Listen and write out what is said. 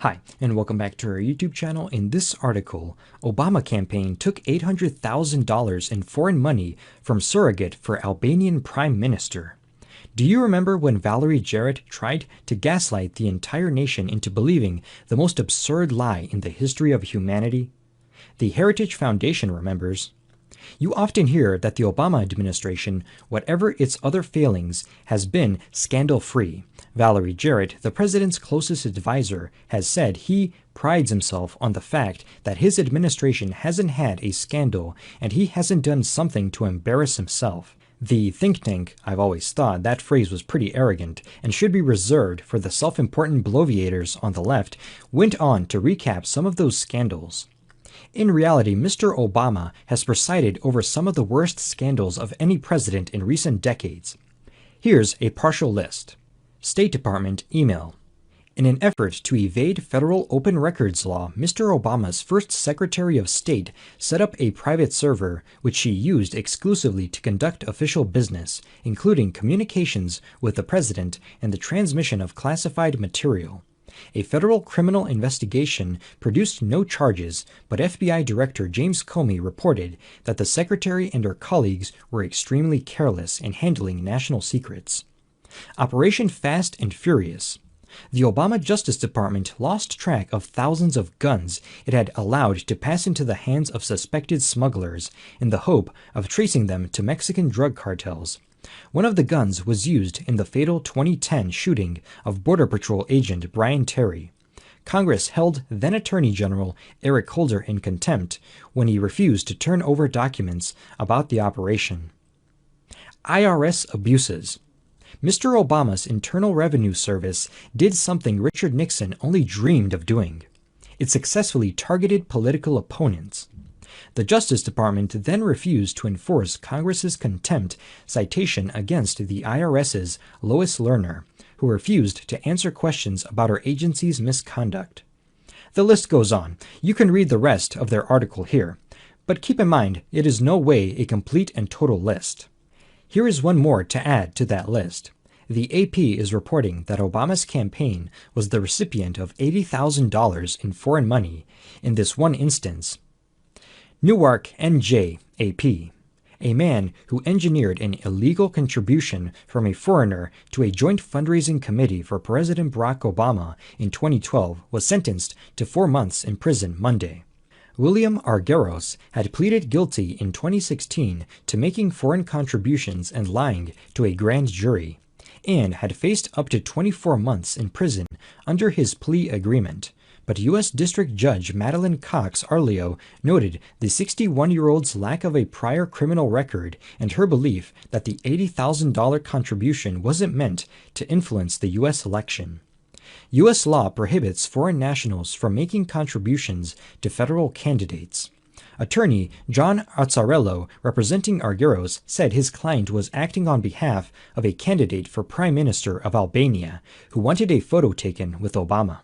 Hi, and welcome back to our YouTube channel. In this article, Obama campaign took $800,000 in foreign money from Surrogate for Albanian Prime Minister. Do you remember when Valerie Jarrett tried to gaslight the entire nation into believing the most absurd lie in the history of humanity? The Heritage Foundation remembers. You often hear that the Obama administration, whatever its other failings, has been scandal-free. Valerie Jarrett, the president's closest advisor, has said he prides himself on the fact that his administration hasn't had a scandal and he hasn't done something to embarrass himself. The think tank, I've always thought that phrase was pretty arrogant and should be reserved for the self-important bloviators on the left, went on to recap some of those scandals. In reality, Mr. Obama has presided over some of the worst scandals of any president in recent decades. Here's a partial list. State Department email. In an effort to evade federal open records law, Mr. Obama's first Secretary of State set up a private server which she used exclusively to conduct official business, including communications with the president and the transmission of classified material. A federal criminal investigation produced no charges, but FBI Director James Comey reported that the secretary and her colleagues were extremely careless in handling national secrets. Operation Fast and Furious. The Obama Justice Department lost track of thousands of guns it had allowed to pass into the hands of suspected smugglers in the hope of tracing them to Mexican drug cartels. One of the guns was used in the fatal 2010 shooting of Border Patrol agent Brian Terry. Congress held then Attorney General Eric Holder in contempt when he refused to turn over documents about the operation. IRS abuses. Mr. Obama's Internal Revenue Service did something Richard Nixon only dreamed of doing. It successfully targeted political opponents. The Justice Department then refused to enforce Congress's contempt citation against the IRS's Lois Lerner, who refused to answer questions about her agency's misconduct. The list goes on. You can read the rest of their article here. But keep in mind, it is no way a complete and total list. Here is one more to add to that list. The AP is reporting that Obama's campaign was the recipient of $80,000 in foreign money in this one instance. Newark, NJ, AP. A man who engineered an illegal contribution from a foreigner to a joint fundraising committee for President Barack Obama in 2012 was sentenced to 4 months in prison Monday. William Argyros had pleaded guilty in 2016 to making foreign contributions and lying to a grand jury, and had faced up to 24 months in prison under his plea agreement. But U.S. District Judge Madeline Cox Arleo noted the 61-year-old's lack of a prior criminal record and her belief that the $80,000 contribution wasn't meant to influence the U.S. election. U.S. law prohibits foreign nationals from making contributions to federal candidates. Attorney John Azzarello, representing Argyros, said his client was acting on behalf of a candidate for Prime Minister of Albania who wanted a photo taken with Obama.